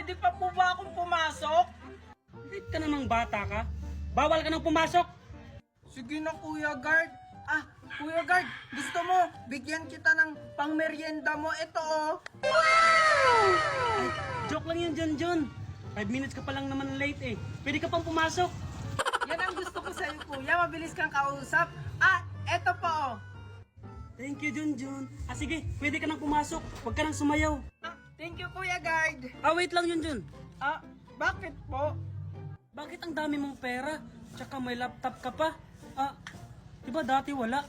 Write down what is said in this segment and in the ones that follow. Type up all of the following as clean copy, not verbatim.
pwede pa po ba akong pumasok? Late ka namang bata ka. Bawal ka nang pumasok. Sige na Kuya Guard. Kuya Guard, gusto mo, bigyan kita ng pangmeryenda mo. Ito oh. Ay, joke lang yan, John. 5 minutes ka pa lang naman late eh. Pwede ka pang pumasok. Yan ang gusto ko sa'yo kuya, mabilis kang kausap. Eto po oh. Thank you, John. Sige, pwede ka nang pumasok. Huwag ka nang sumayaw. Thank you Kuya Guard. Wait lang yun, John. Bakit po? Bakit ang dami mong pera? Tsaka may laptop ka pa. Diba dati wala?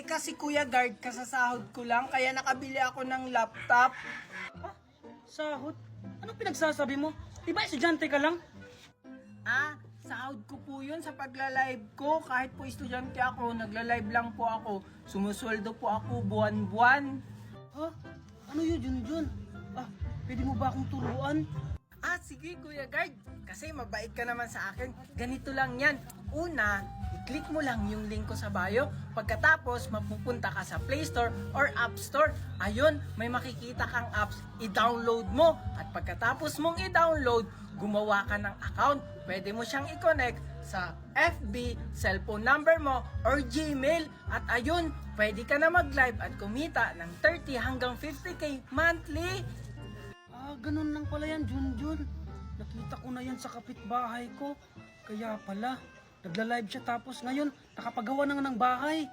Kasi Kuya Guard, kasasahod ko lang, kaya nakabili ako ng laptop. Sahod? Anong pinagsasabi mo? Diba estudyante ka lang? Sahod ko po yun sa pagla-live ko. Kahit po estudyante ako, nagla-live lang po ako. Sumusweldo po ako buwan-buwan. Ano yun, John? Pwede mo ba akong turuan? Sige Kuya Guard. Kasi mabait ka naman sa akin. Ganito lang yan. Una, i-click mo lang yung link ko sa bio. Pagkatapos, mapupunta ka sa Play Store or App Store. Ayun, may makikita kang apps. I-download mo. At pagkatapos mong i-download, gumawa ka ng account. Pwede mo siyang i-connect sa FB, cellphone number mo, or Gmail. At ayun, pwede ka na mag-live at kumita ng 30 hanggang 50k monthly. Ganun lang pala yan, John. Nakita ko na yan sa kapitbahay ko. Kaya pala, nagla-live siya tapos ngayon, nakapagawa na nga ng bahay.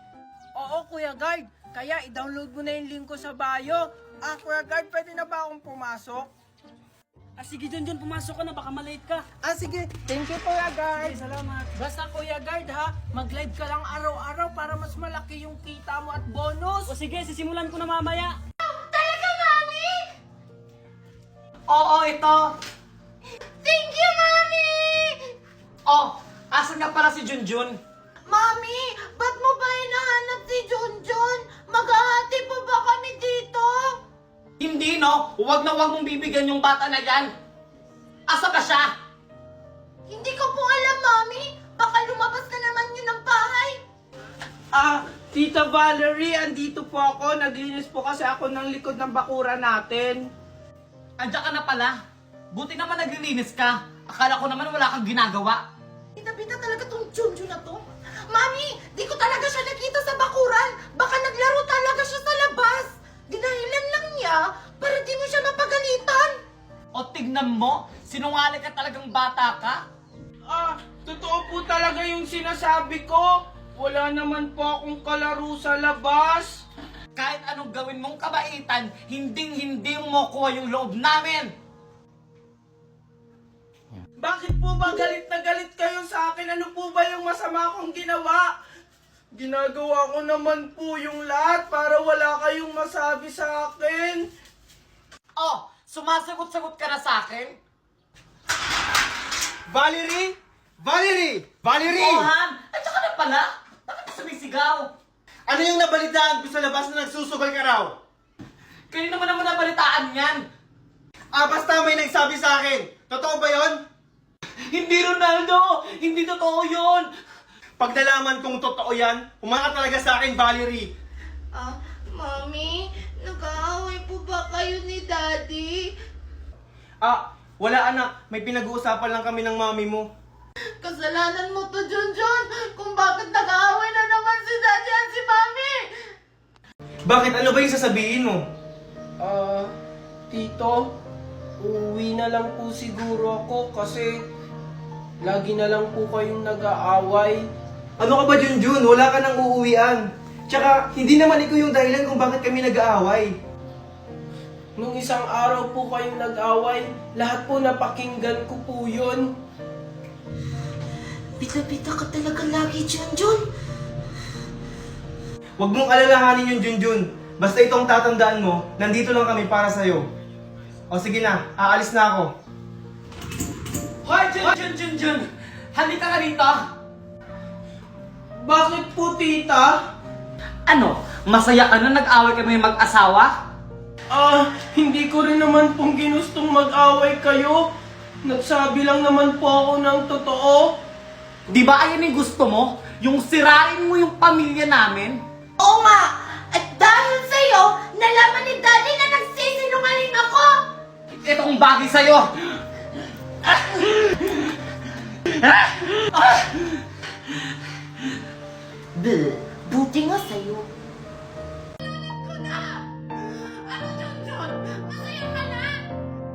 Oo, Kuya Guard. Kaya i-download mo na yung link ko sa bio. Kuya Guard, pwede na ba akong pumasok? Sige, John, pumasok ka na, baka malate ka. Sige. Thank you, Kuya Guard. Salamat. Basta Kuya Guard ha, mag-live ka lang araw-araw para mas malaki yung kita mo at bonus. Sige, sisimulan ko na mamaya. Talaga, Mami? Oo, ito. Thank you, Mami! Asan nga pala si Junjun? Mami, ba't mo ba hinahanap si Junjun? Maghahati po ba kami dito? Hindi, no? Huwag na huwag mong bibigyan yung bata na yan. Asa ka siya? Hindi ko po alam, Mami. Baka lumabas na naman yun ng bahay. Tita Valerie, andito po ako. Naglinis po kasi ako ng likod ng bakura natin. Andiyan ka na pala. Buti naman naglilinis ka. Akala ko naman wala kang ginagawa. Bita-bita talaga tong Junjun na to. Mami, di ko talaga siya nakita sa bakuran. Baka naglaro talaga siya sa labas. Dinahilan lang niya para di mo siya mapagalitan. O tignan mo, sinungaling ka talagang bata ka. Totoo po talaga yung sinasabi ko. Wala naman po akong kalaro sa labas. Kahit anong gawin mong kabaitan, hinding-hindi mo kuha yung loob namin. Bakit po ba galit na galit kayo sa akin? Ano po ba yung masama kong ginawa? Ginagawa ko naman po yung lahat para wala kayong masabi sa akin. Sumasagot-sagot ka na sa akin? Valerie! Valerie! Valerie! Han, andiyan ka na pala. Bakit sumisigaw? Ano yung nabalitaan ko sa labas na nagsusugal ka raw? Kayo naman nabalitaan yan. Basta may nagsabi sa akin. Totoo ba yon? Hindi, Ronaldo! Hindi totoo yun! Pag nalaman kong totoo yan, umaka talaga sa akin, Valerie. Mami, nag-aaway po ba kayo ni Daddy? Wala anak. May pinag-uusapan lang kami ng mami mo. Kasalanan mo to, Junjun, kung bakit nag-aaway na naman si Daddy at si Mami. Bakit? Ano ba yung sasabihin mo? Tito, uuwi na lang po siguro ako kasi lagi na lang po kayong nag-aaway. Ano ka ba, Junjun? Wala ka nang uuwian. Tsaka, hindi naman ikaw yung dahilan kung bakit kami nag-aaway. Nung isang araw po kayong nag-away, lahat po napakinggan ko po yun. Bita-bita ka talaga lagi, Junjun. Huwag mong alalahanin yung Junjun. Basta itong tatandaan mo, nandito lang kami para sa'yo. O sige na, aalis na ako. Hoy, Jun! Halika ka rito! Bakit po, tita? Ano? Masaya ka na nag-away kami mag-asawa? Hindi ko rin naman pong ginustong mag-away kayo. Nagsabi lang naman po ako ng totoo. Di ba ayun yung gusto mo? Yung sirain mo yung pamilya namin? Oo nga, at dahil sa'yo, nalaman ni Daddy na nagsisinungaling ako. itong bagay sa'yo. Buti nga sa'yo.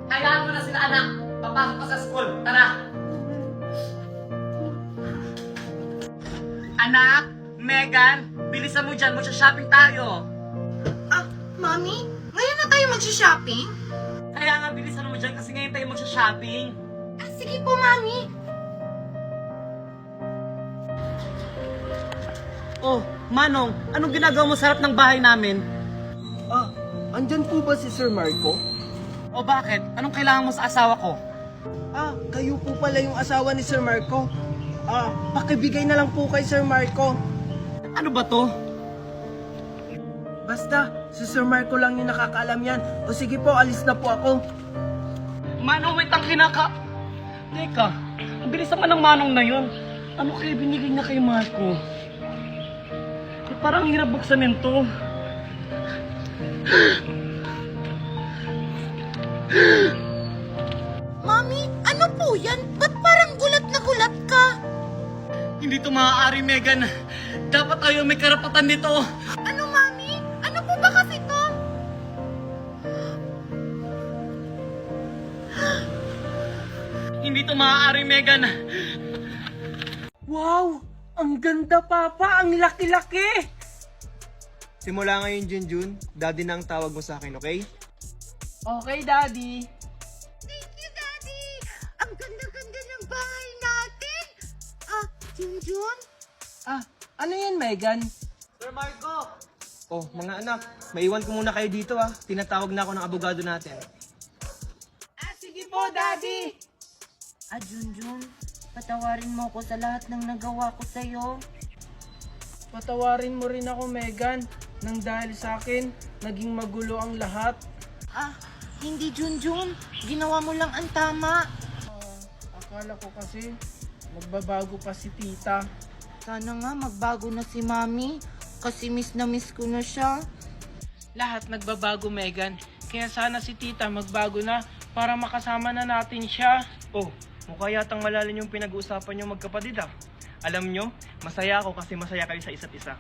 Hayaan mo na sila, anak. Papasok ka sa school. Tara. Anak, Megan, bilisan mo dyan. Magsha-shopping tayo. Ah, Mami? Ngayon na tayo mag-shopping? Kaya nga, bilisan mo dyan kasi ngayon tayo magsha-shopping. Ah, sige po, Mami. Oh, Manong, anong ginagawa mo sa harap ng bahay namin? Ah, andyan po ba si Sir Marco? O bakit? Anong kailangan mo sa asawa ko? Ah, kayo po pala yung asawa ni Sir Marco. Ah, pakibigay na lang po kay Sir Marco. Ano ba to? Basta, si Sir Marco lang yung nakakaalam yan. O sige po, alis na po ako. Manong, wait ang kinaka... Teka, ang bilis naman ng Manong na yun. Ano kaya binigay na kay Marco? Eh, parang ang hirap buksan nito. Mami, ano po yan? Ba't parang gulat na gulat ka? Hindi to maaari, Megan. Dapat tayo may karapatan dito. Ano, Mami? Ano po ba kasi to? Hindi to maaari, Megan. Wow! Ang ganda, Papa! Ang laki-laki! Simula ngayon, Junjun, daddy na ang tawag mo sa akin, okay? Okay, Daddy. Thank you, Daddy! Ang ganda-ganda ng bahay natin! Ah, Junjun? Ah, ano yan, Megan? Sir Marco! Oh, mga anak, maiwan ko muna kayo dito ah. Tinatawag na ako ng abogado natin. Ah, sige po, Daddy! Ah, Junjun, patawarin mo ko sa lahat ng nagawa ko sa'yo. Patawarin mo rin ako, Megan. Nang dahil sa akin, naging magulo ang lahat. Ah, hindi, Junjun. Ginawa mo lang ang tama. Akala ko kasi, magbabago pa si tita. Sana nga magbago na si Mami. Kasi miss na miss ko na siya. Lahat nagbabago, Megan. Kaya sana si tita magbago na para makasama na natin siya. Oh, mukha yatang malalim yung pinag-uusapan nyo magkapatid ah. Alam nyo, masaya ako kasi masaya kayo sa isa't isa.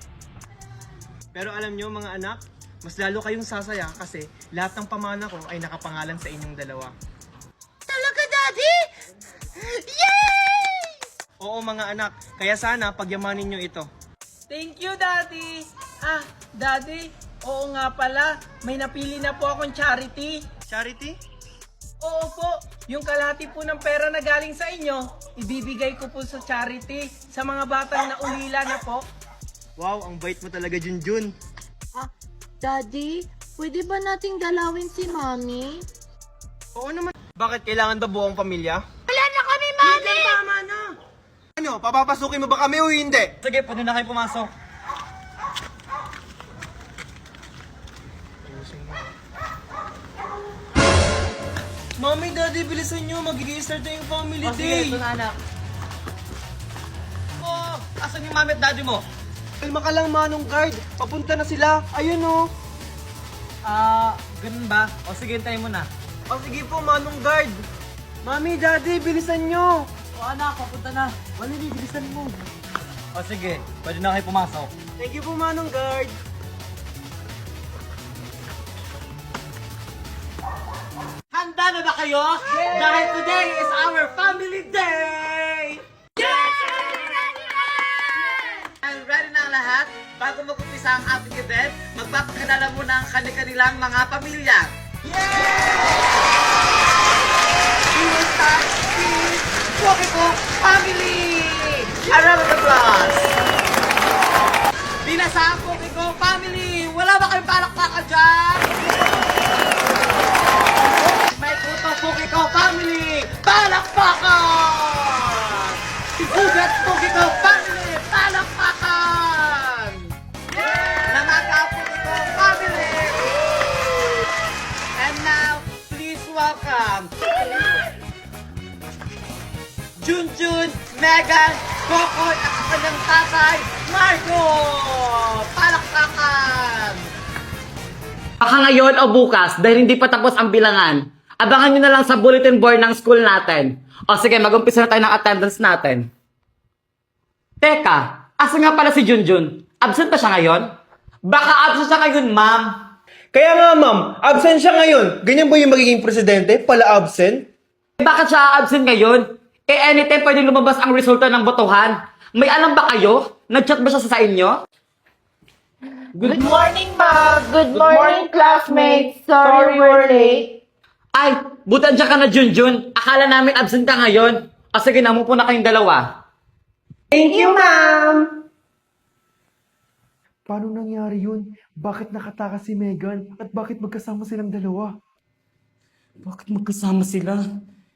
Pero alam nyo mga anak, mas lalo kayong sasaya kasi lahat ng pamana ko ay nakapangalan sa inyong dalawa. Talaga, Daddy? Yay! Oo mga anak, kaya sana pagyamanin nyo ito. Thank you, Daddy! Ah, Daddy, oo nga pala, may napili na po akong charity. Charity? Oo po, yung kalahati po ng pera na galing sa inyo, ibibigay ko po sa charity sa mga batang naulila na po. Wow, ang bait mo talaga, Junjun. Ah, Daddy, pwede ba nating dalawin si Mami? Oo naman. Bakit kailangan ba buong pamilya? Wala na kami, Mami! Tama na! Ano, papapasukin mo ba kami o hindi? Sige, pwede na kayo pumasok. Mami, Daddy, bilisan nyo, magiging-start na yung family O sige, day. ito na anak. Oh, asan yung mami at daddy mo? Kalma ka lang, Manong Guard. Papunta na sila. Ayun oh. Ganun ba? O sige, hintayin mo na. O sige po, Manong Guard. Mami, Daddy, bilisan nyo. O anak, papunta na. Mami, bilisan mo. O sige, pwede na kayo pumasok. Thank you po, Manong Guard. Handa na ba kayo? Dahil today is our family day! And ready na ang lahat? Bago mag-umpisa ang ating event, magpapakilala muna ang kanilang mga pamilya. We will start with Pokiko Family! A round of applause! Binasa ang Pokiko Family! Wala ba kayong palakpakan dyan? May puto Pokiko Family! Palakpakan! Ibugat Pokiko Family! Palakpakan! Namaga Pokiko Family! And now, please welcome Junjun, Megan, Kokoy at ang kanyang tatay, Marco! Palakpakan! Baka ngayon o bukas, dahil hindi pa tapos ang bilangan, Abangan nyo na lang sa bulletin board ng school natin. O sige, mag-umpisa na tayo ng attendance natin. Teka, asa nga pala si Junjun? Absent pa siya ngayon? Baka absent siya ngayon, ma'am. Kaya nga ma'am, absent siya ngayon. Ganyan ba yung magiging presidente? Pala absent? Bakit siya absent ngayon? Anytime pwede lumabas ang resulta ng botohan. May alam ba kayo? Nag-chat ba siya sa inyo? Good morning, ma'am. Good morning, classmates. Sorry we're late. Ay, buti andyan ka na, Junjun. Akala namin absent ka ngayon. O sige na, mupo na kayong dalawa. Thank you, ma'am. Paano nangyari yun? Bakit nakatakas si Megan? At bakit magkasama silang dalawa? Bakit magkasama sila?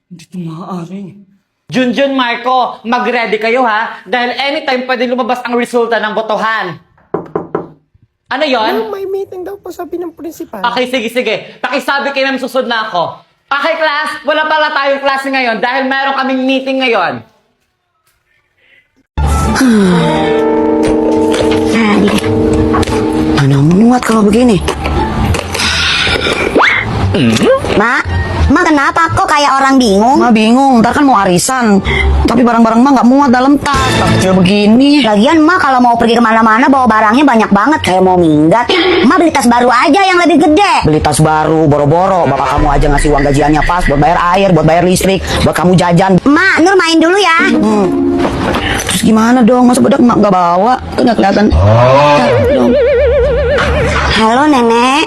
Hindi ito maaari. Junjun, Marco, mag-ready kayo ha? Dahil anytime pwede lumabas ang resulta ng botohan. Ano yon? May meeting daw po sabi ng principal. Okay, sige. Pakisabi kayo na susunod na ako. Okay, class, wala pala tayong klase ngayon dahil meron kaming meeting ngayon. Ano muat kalau begini? Ma, kenapa kok kayak orang bingung? Ma bingung, ntar kan mau arisan. Tapi barang-barang ma nggak muat dalam tas, tas kecil begini. Lagian ma kalau mau pergi kemana-mana bawa barangnya banyak banget kayak mau minggat. Ma beli tas baru aja yang lebih gede. Beli tas baru, boro-boro. Bapak kamu aja ngasih uang gajiannya pas buat bayar air, buat bayar listrik, buat kamu jajan. Ma, Nur main dulu ya. Terus gimana dong? Masa bedak mak nggak bawa? Kan nggak kelihatan. Halo nenek.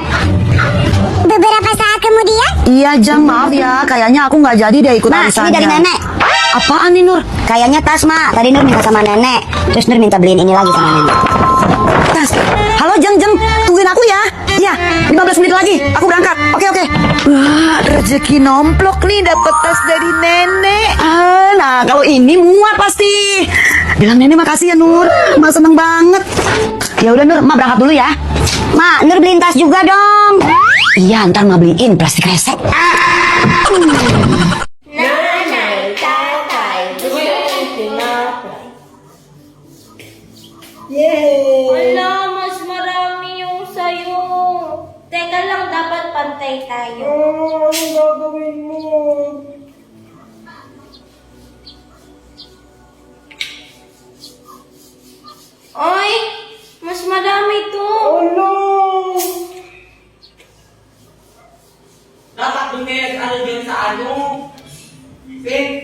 Beberapa saat kemudian, Iya Jang, maaf ya, kayaknya aku nggak jadi deh ikut Ma, arisannya. ini dari nenek. Apaan nih Nur? Kayaknya tas, Ma. Tadi Nur minta sama nenek. Terus Nur minta beliin ini lagi sama nenek. Tas. Halo Jang, tungguin aku ya. Iya, 15 menit lagi, aku berangkat. Oke. Wah, rezeki nomplok nih dapet tas dari nenek. Nah kalau ini muat pasti. Bilang nenek makasih ya Nur, Ma seneng banget. Ya udah Nur, Ma berangkat dulu ya. Ma, Nur beliin tas juga dong. Iya, ntar Ma beliin plastik resek. Wala, mas marami yung sayo. Teka lang, dapat pantay tayo. Anong gagawin mo? Oy, mas marami to. Ano? Dapat doon kayo nag-ano dyan sa ano? Pink